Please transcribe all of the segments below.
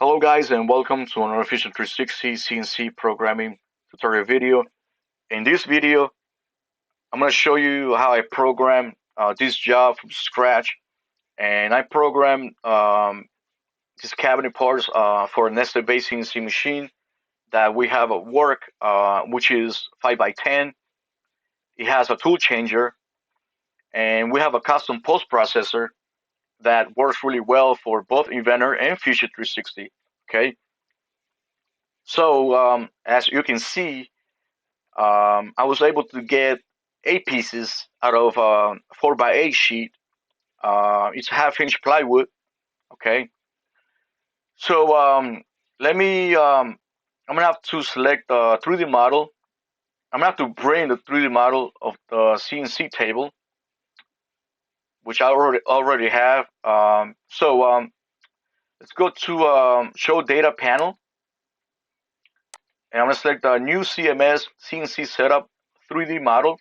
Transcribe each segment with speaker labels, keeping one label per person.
Speaker 1: Hello guys and welcome to an Artificial 360 CNC programming tutorial video. In this video, I'm going to show you how I program this job from scratch, and I programmed this cabinet parts for a nested base CNC machine that we have at work, which is 5x10. It has a tool changer, and we have a custom post processor that works really well for both Inventor and Fusion 360. Okay, so as you can see, I was able to get 8 pieces out of a 4x8 sheet. It's half-inch plywood. Okay, so let me. I'm gonna have to select the 3D model. I'm gonna have to bring the 3D model of the CNC table, which I already have. Let's go to Show Data panel, and I'm gonna select the new CMS CNC Setup 3D model.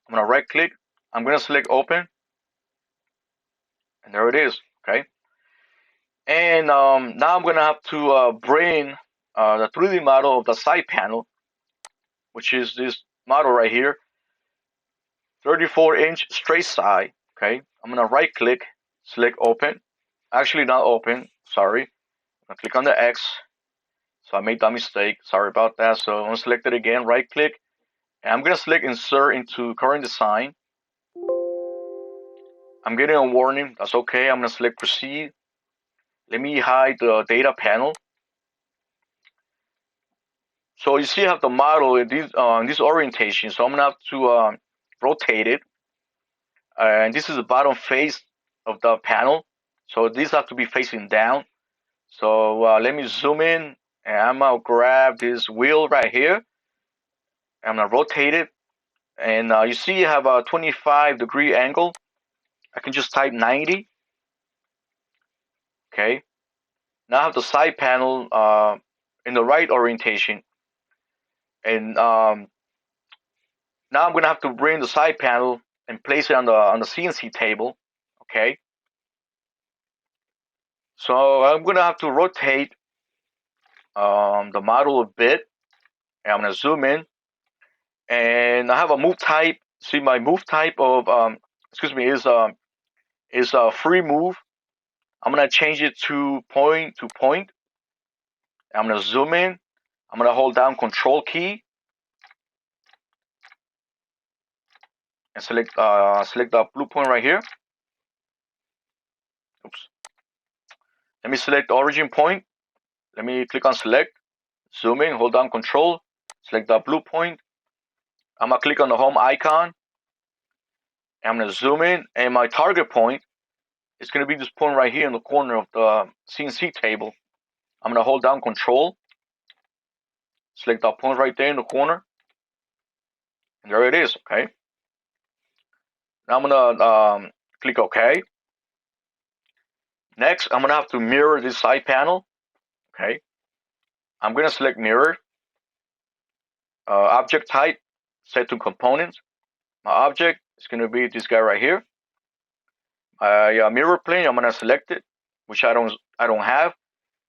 Speaker 1: I'm gonna right-click. I'm gonna select Open, and there it is. Okay. And now I'm gonna have to bring the 3D model of the side panel, which is this model right here, 34-inch straight side. Okay, I'm gonna right click, select open. Actually, not open. Sorry. I'm gonna click on the X. So I made that mistake. Sorry about that. So I'm gonna select it again. Right click, and I'm gonna select insert into current design. I'm getting a warning. That's okay. I'm gonna select proceed. Let me hide the data panel. So you see I have the model in this orientation. So I'm gonna have to rotate it. And this is the bottom face of the panel. So these have to be facing down. So let me zoom in, and I'm gonna grab this wheel right here. I'm gonna rotate it. And you see I have a 25-degree angle. I can just type 90. Okay. Now I have the side panel in the right orientation. And now I'm gonna have to bring the side panel and place it on the CNC table. Okay. So I'm gonna have to rotate the model a bit, and I'm gonna zoom in, and I have a move type. See, my move type of excuse me is a free move. I'm gonna change it to point to point. I'm gonna zoom in. I'm gonna hold down Control key and select the blue point right here. Oops. Let me select the origin point. Let me click on select. Zoom in. Hold down Control. Select the blue point. I'm gonna click on the home icon. I'm gonna zoom in, and my target point is gonna be this point right here in the corner of the CNC table. I'm gonna hold down Control, select that point right there in the corner, and there it is. Okay. Now I'm gonna click OK. Next, I'm gonna have to mirror this side panel. Okay. I'm gonna select mirror. Object type set to components. My object is gonna be this guy right here. Mirror plane. I'm gonna select it, which I don't have.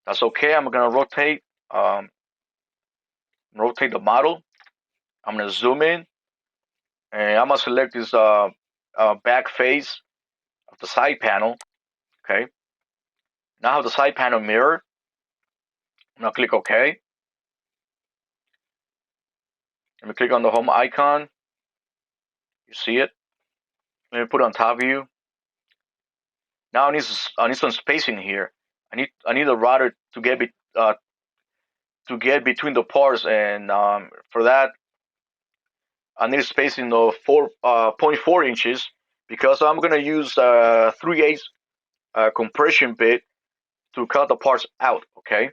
Speaker 1: That's okay. I'm gonna rotate the model. I'm gonna zoom in, and I'm gonna select this back face of the side panel. Okay. Now I have the side panel mirror. I'm gonna click OK. Let me click on the home icon. You see it. Let me put it on top view. Now I need some spacing here. I need the router to get between the parts, and for that I need spacing of 4.4 inches, because I'm gonna use 3/8 compression bit to cut the parts out. Okay.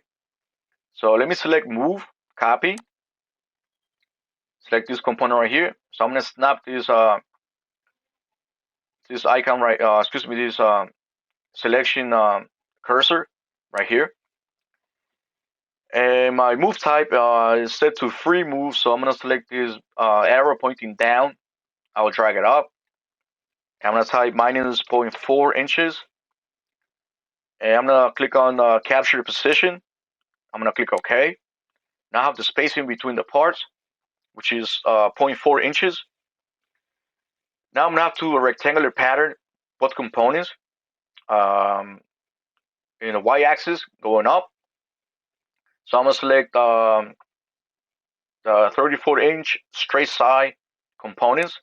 Speaker 1: So let me select move, copy, select this component right here. So I'm gonna snap this icon right. Excuse me, this selection cursor right here. And my move type is set to free move. So I'm gonna select this arrow pointing down. I will drag it up. I'm gonna type -0.4 inches. And I'm gonna click on capture the position. I'm gonna click OK. Now I have the spacing between the parts, which is 0.4 inches. Now I'm gonna have to do a rectangular pattern, both components, um, in the y-axis going up. So I'm gonna select the 34-inch straight side components.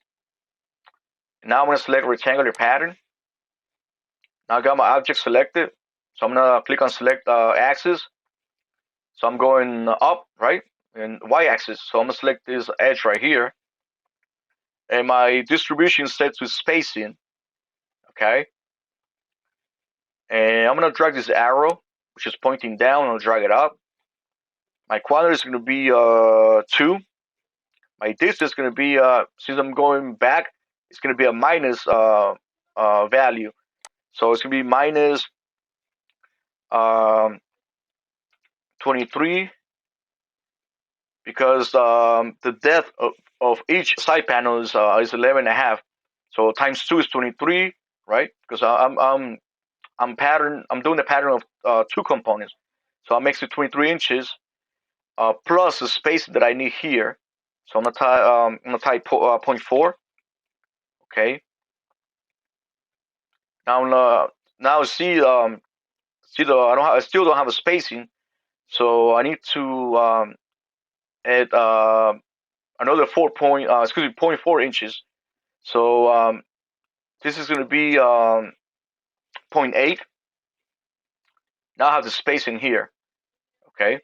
Speaker 1: Now I'm gonna select rectangular pattern. Now I got my object selected. So I'm gonna click on select axis. So I'm going up, right, and y-axis. So I'm gonna select this edge right here, and my distribution is set to spacing. Okay, and I'm gonna drag this arrow, which is pointing down. I'll drag it up. My quantity is gonna be 2. My distance is gonna be since I'm going back, it's gonna be a minus value. So it's gonna be minus 23 because the depth of each side panel is 11.5. So times 2 is 23, right? Because I'm doing the pattern of 2 components, so that makes it 23 inches plus the space that I need here. So I'm gonna type 0.4. Okay. Now I still don't have a spacing, so I need to add another 0.4 inches. So this is going to be 0.8. Now I have the spacing here. Okay,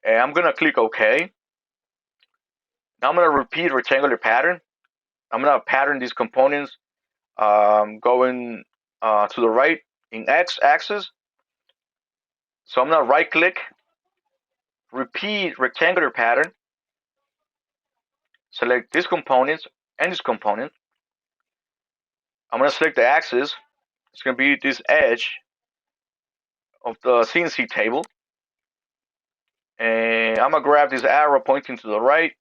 Speaker 1: and I'm going to click OK. Now I'm going to repeat rectangular pattern. I'm going to pattern these components going to the right in X axis. So I'm going to right click, repeat rectangular pattern, select this component and this component. I'm going to select the axis. It's going to be this edge of the CNC table. And I'm going to grab this arrow pointing to the right.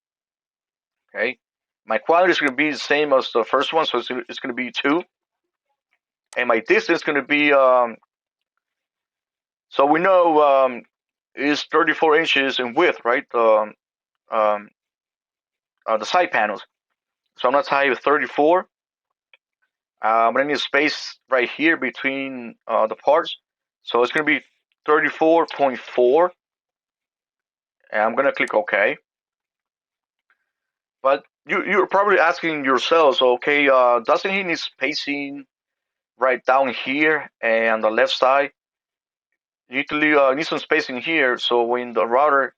Speaker 1: Okay. My quantity is going to be the same as the first one, so it's going to be 2. And my distance is going to be, so we know is 34 inches in width, right? The side panels. So I'm going to type 34. I'm going to need a space right here between the parts. So it's going to be 34.4. And I'm going to click OK. But you're probably asking yourselves, okay, doesn't he need spacing right down here and on the left side? You need to need some spacing here, so when the router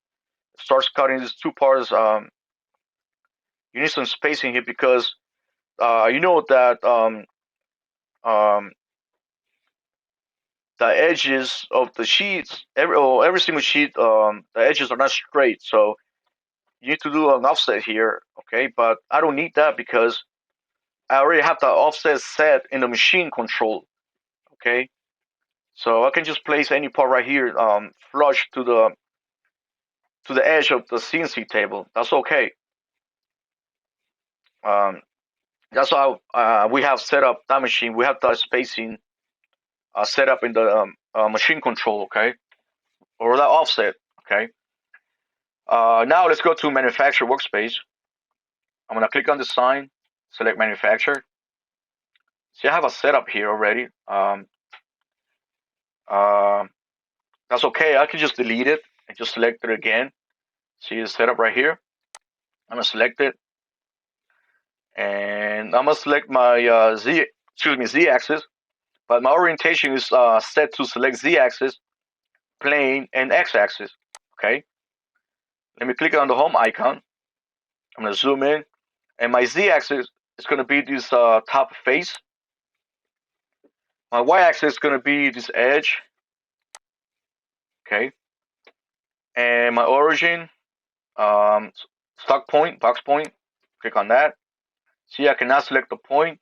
Speaker 1: starts cutting these 2 parts, you need some spacing here because you know that um, the edges of the sheets, every single sheet, the edges are not straight, so you need to do an offset here, okay? But I don't need that because I already have the offset set in the machine control, okay? So I can just place any part right here, flush to the edge of the CNC table. That's okay. Um, that's how we have set up that machine. We have that spacing set up in the machine control, okay, or that offset, okay. Now let's go to manufacturer workspace. I'm gonna click on the sign, select manufacturer. See, I have a setup here already. Uh, that's okay. I can just delete it and just select it again. See the setup right here. I'm gonna select it, and I'm gonna select my Z axis. But my orientation is set to select Z axis, plane, and X axis. Okay. Let me click on the home icon. I'm gonna zoom in, and my Z axis is gonna be this top face. My Y axis is gonna be this edge. Okay. And my origin, stock point, box point. Click on that. See, I cannot select the point.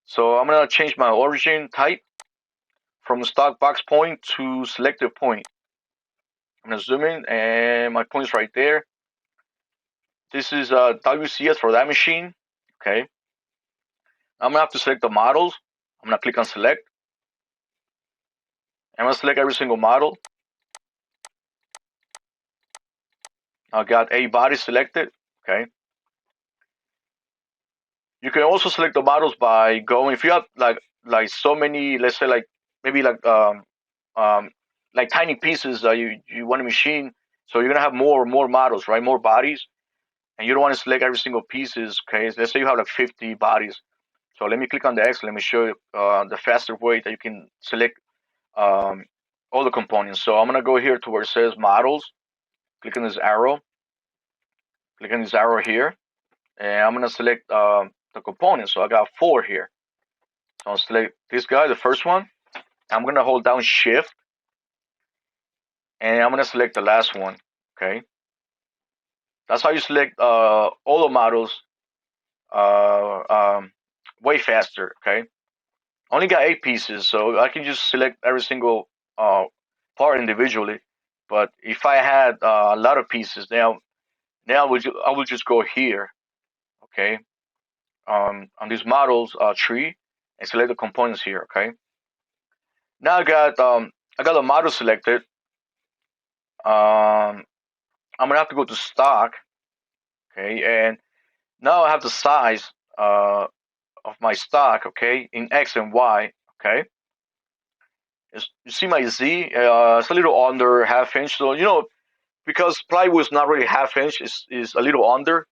Speaker 1: So I'm gonna change my origin type from stock box point to selected point. I'm gonna zoom in, and my point is right there. This is WCS for that machine. Okay. I'm gonna have to select the models. I'm gonna click on select. I'm gonna select every single model. I got a body selected. Okay. You can also select the models by going, if you have like so many, let's say like maybe um like tiny pieces that you want to machine, so you're gonna have more models, right? More bodies, and you don't want to select every single pieces. Okay, let's say you have like 50 bodies. So let me click on the X. Let me show you the faster way that you can select um, all the components. So I'm gonna go here to where it says models. Click on this arrow. Click on this arrow here, and I'm gonna select the components. So I got 4 here. So I'll select this guy, the first one. I'm gonna hold down Shift, and I'm gonna select the last one. Okay, that's how you select all the models uh, um, way faster. Okay, only got 8 pieces, so I can just select every single uh, part individually. But if I had a lot of pieces, now I will just go here. Okay, on these models tree and select the components here. Okay, now I got the model selected. I'm gonna have to go to stock. Okay, and now I have the size uh, of my stock. Okay, in X and Y. Okay, you see my Z. It's a little under half inch. So because plywood is not really half inch, is a little under.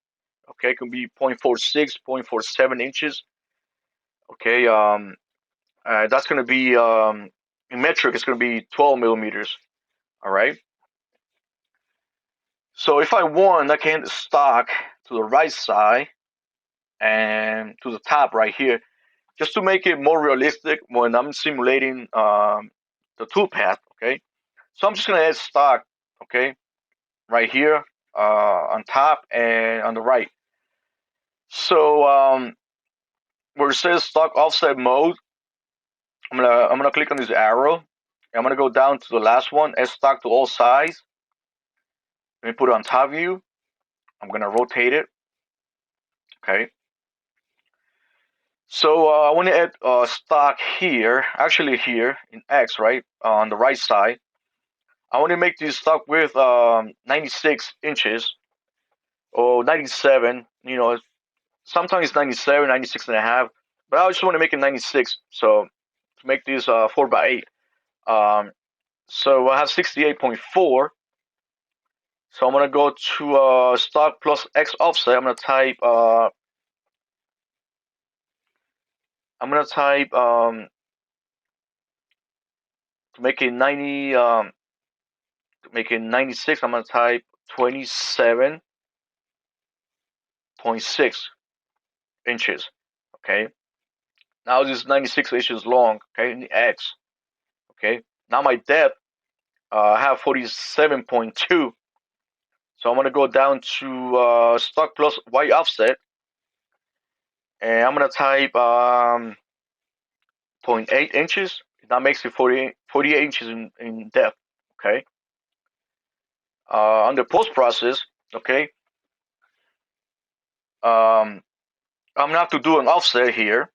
Speaker 1: Okay, it can be 0.46, 0.47 inches. Okay, that's gonna be in metric. It's gonna be 12 millimeters. All right. So if I want, I can stock to the right side and to the top right here, just to make it more realistic when I'm simulating the toolpath. Okay, so I'm just gonna add stock. Okay, right here on top and on the right. So where it says stock offset mode, I'm gonna click on this arrow. I'm gonna go down to the last one, add stock to all sides. Let me put it on top view. I'm gonna rotate it. Okay. So I want to add stock here, actually here in X, right on the right side. I want to make this stock width 96 inches or 97. Sometimes it's 97, 96 and a half, but I just want to make it 96. So to make this 4 by 8. Um, so I have 68.4. So I'm gonna go to stock plus X offset. I'm gonna type to make it 90. To make it 96, I'm gonna type 27.6 inches. Okay. Now this is 96 inches long. Okay, in the X. Okay. Now my depth, I have 47.2. So I'm gonna go down to stock plus Y offset, and I'm gonna type zero point 0.8 inches. That makes it 48 inches in depth. Okay. On the post process, okay, I'm gonna have to do an offset here.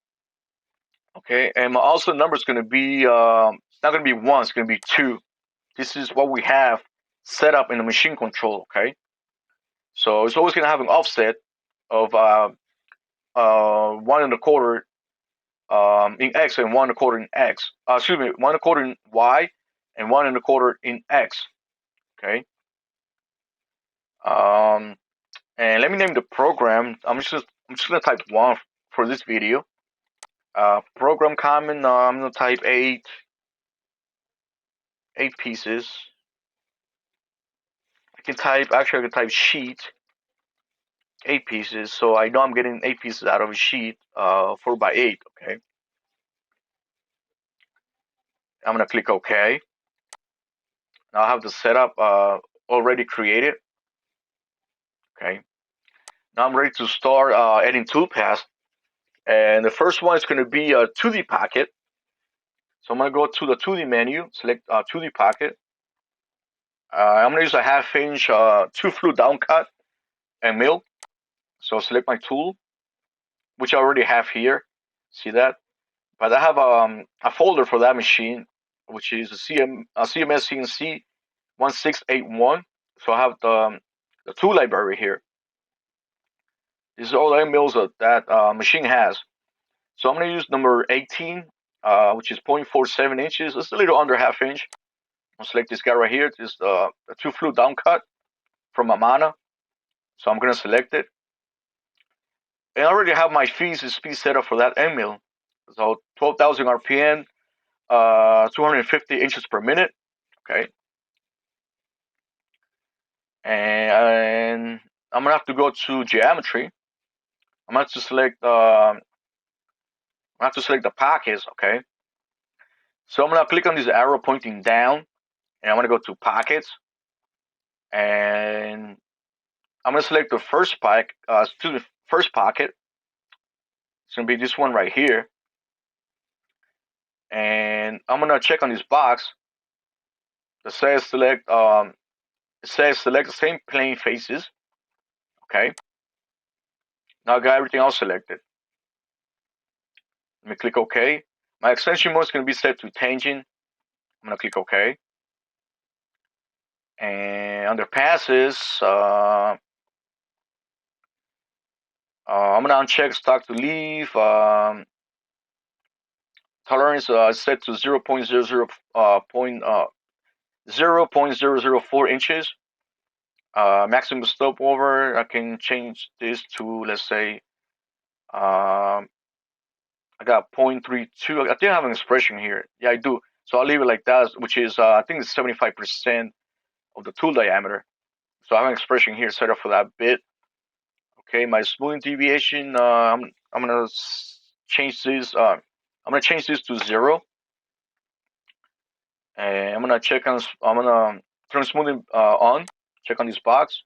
Speaker 1: Okay, and my offset number is gonna be it's not gonna be 1, it's gonna be 2. This is what we have set up in the machine control. Okay, so it's always gonna have an offset of 1 1/4 in X and 1 1/4 in X. Excuse me, 1 1/4 in Y and 1 1/4 in X. Okay. Um, and let me name the program. I'm just gonna type 1 for this video. Program common. I'm gonna type 8 pieces. I can type sheet 8 pieces, so I know I'm getting 8 pieces out of a sheet 4 by 8. Okay, I'm gonna click OK. Now I have the setup already created. Okay, now I'm ready to start adding toolpaths, and the first one is going to be a 2D pocket. So I'm gonna go to the 2D menu, select 2D pocket. I'm gonna use a 1/2 inch 2 flute down cut and mill. So select my tool, which I already have here. See that? But I have a folder for that machine. which is a CMS CNC 1681. So I have the tool library here. These are all the mills that machine has. So I'm going to use number 18, which is 0.47 inches. It's a little under half inch. I'll select this guy right here. This is the 2-flute down cut from Amana. So I'm going to select it. And I already have my fees and speed set up for that end mill. So 12,000 RPM, 250 inches per minute. Okay. And I'm going to have to go to geometry. I'm going to have to select the pockets. Okay. So I'm going to click on this arrow pointing down, and I'm going to go to pockets, and I'm going to select the first pocket. It's going to be this one right here, and I'm going to check on this box that says select. It says select the same plane faces. Okay. Now I got everything else selected. Let me click OK. My extension mode is going to be set to tangent. I'm going to click OK. And under passes, I'm going to uncheck stock to leave. Tolerance set to 0.004 inches. Maximum stopover, I can change this to, let's say, I got 0.32. I think I have an expression here. Yeah, I do. So I'll leave it like that, which is, I think it's 75% of the tool diameter. So I have an expression here set up for that bit. Okay, my smoothing deviation, I'm gonna change this. I'm gonna change this to 0. And I'm gonna turn smoothing on. Check on this box.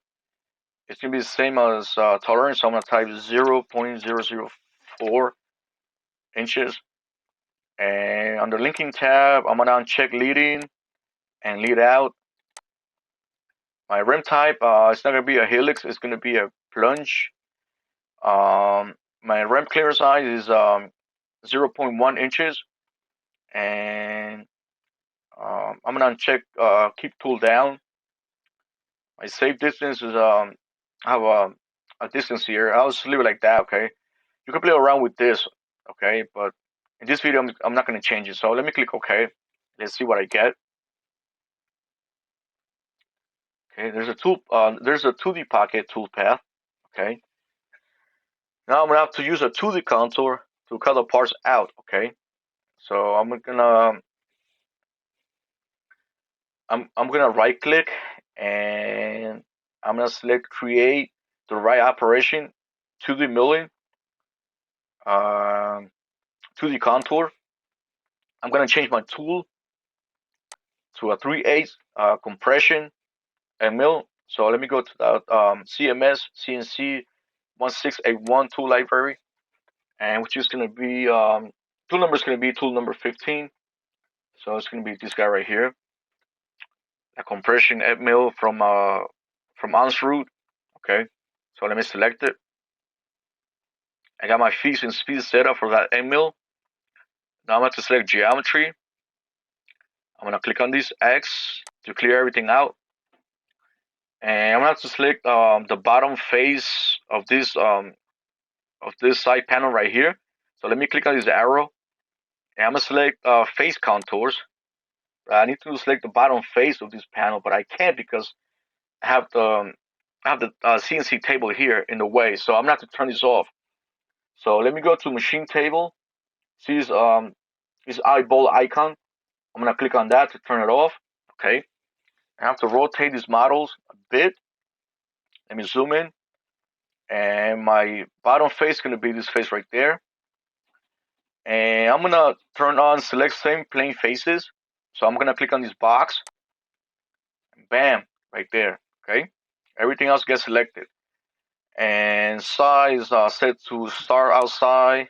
Speaker 1: It's gonna be the same as tolerance. So I'm gonna type 0.004 inches. And under linking tab, I'm gonna uncheck leading and lead out. My rim type, it's not gonna be a helix. It's gonna be a plunge. My rim clear size is 0.1 inches, and I'm gonna uncheck keep tool down. My safe distance is I have a distance here. I'll just leave it like that. Okay, you can play around with this. Okay, but in this video I'm not gonna change it. So let me click OK. Let's see what I get. Okay, there's a 2D pocket toolpath. Okay, now I'm gonna have to use a 2D contour to cut the parts out. Okay, so I'm gonna right click, and I'm gonna select create the right operation, 2D milling, 2D contour. I'm gonna change my tool to a 3/8 compression and mill. So let me go to that CMS CNC 1681 tool library, and which is gonna be tool number is gonna be tool number 15. So it's gonna be this guy right here, a compression at mill from Ansroot. Okay, so let me select it. I got my fees and speed set up for that end mill. Now I'm going to select geometry. I'm going to click on this X to clear everything out. And I'm going to have to select the bottom face of this side panel right here. So let me click on this arrow. And I'm going to select face contours. I need to select the bottom face of this panel, but I can't because I have the CNC table here in the way. So I'm going to have to turn this off. So let me go to machine table. See this eyeball icon. I'm gonna click on that to turn it off. Okay. I have to rotate these models a bit. Let me zoom in. And my bottom face is gonna be this face right there. And I'm gonna turn on select same plane faces. So I'm gonna click on this box. Bam, right there. Okay. Everything else gets selected. And size set to start outside.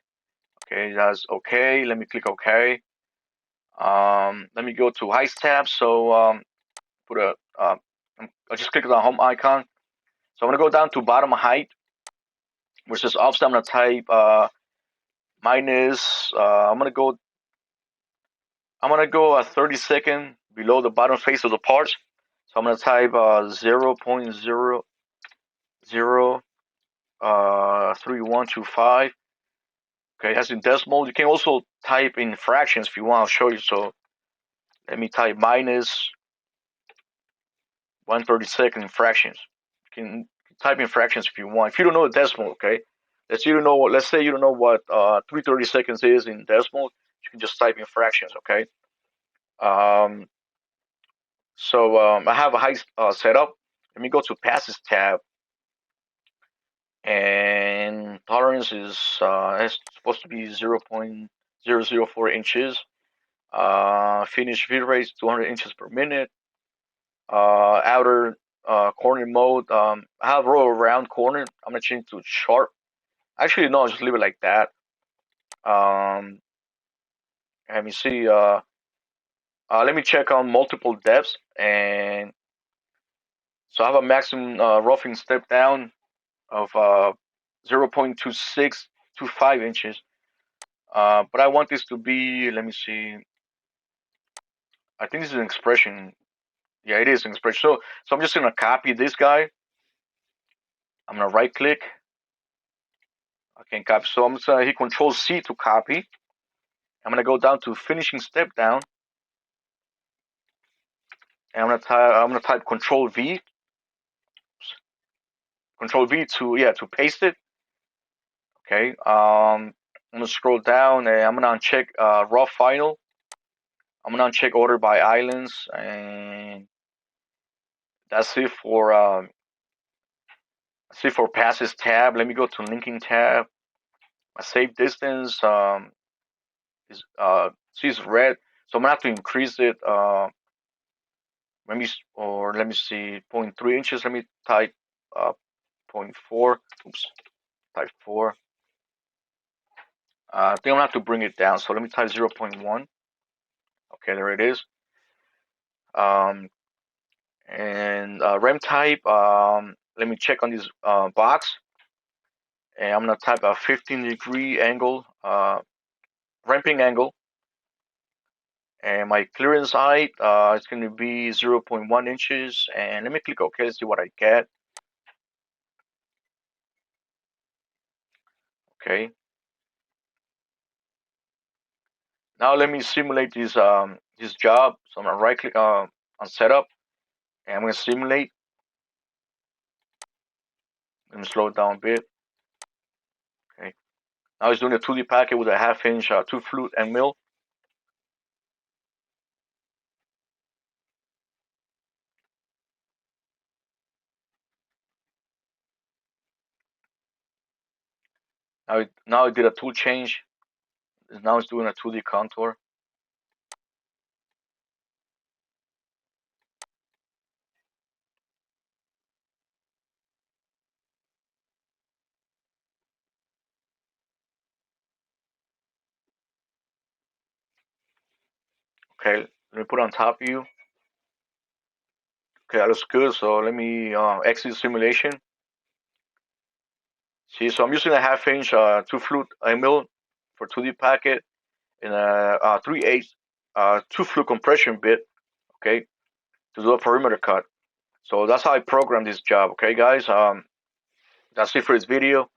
Speaker 1: Okay, that's okay. Let me click OK. Let me go to height tab. So put a I just click on the home icon. So I'm gonna go down to bottom height, which is offset. I'm gonna type minus. I'm gonna go I'm gonna go a 30-second below the bottom face of the parts. So I'm gonna type 0.003125. Okay, that's in decimal. You can also type in fractions if you want. I'll show you. So let me type minus 1/32 in fractions. You can type in fractions if you want. If you don't know the decimal, okay. Let's say you don't know what 3/32 is in decimal. You can just type in fractions, okay. Um, I have a height set up. Let me go to passes tab, and tolerance is it's supposed to be 0.004 inches. Finish feed rate is 200 inches per minute. Outer corner mode. I have roll around corner. I'm gonna change to sharp. Actually, no, just leave it like that. Um, Let me see. Let me check on multiple depths, and so I have a maximum roughing step down of 0.2625 inches. But I want this to be. Let me see. I think this is an expression. Yeah, it is an expression. So I'm just gonna copy this guy. I'm gonna right click. I can copy. So I'm just gonna hit Control C to copy. I'm gonna go down to finishing step down, and I'm gonna type Control V to paste it. Okay. I'm gonna scroll down, and I'm gonna uncheck raw final. I'm gonna uncheck order by islands, and that's it for passes tab. Let me go to linking tab. My save distance is sees red, so I'm gonna have to increase it. Let me see, zero point 0.3 inches. Let me type uh, 0.4. Oops, type 4. I think I'm gonna have to bring it down. So let me type 0.1. Okay, there it is. And rem type. Let me check on this box, and I'm gonna type a 15-degree angle, ramping angle, and my clearance height is going to be 0.1 inches. And let me click OK. Let's see what I get. Okay. Now let me simulate this job. So I'm gonna right click on setup, and I'm gonna simulate. Let me slow it down a bit. Okay. Now it's doing a 2D packet with a 1/2 inch tooth flute and mill. Now it did a tool change. Now it's doing a 2D contour. Okay, let me put it on top view. Okay, that looks good. So let me exit simulation. See, so I'm using a 1/2 inch tooth flute and mill for 2D packet, and a 3/8 tooth flute compression bit. Okay, to do a perimeter cut. So that's how I program this job. Okay, guys. That's it for this video.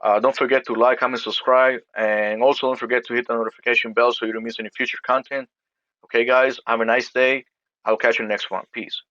Speaker 1: Don't forget to like, comment, subscribe, and also don't forget to hit the notification bell so you don't miss any future content. Okay, guys. Have a nice day. I'll catch you in the next one. Peace.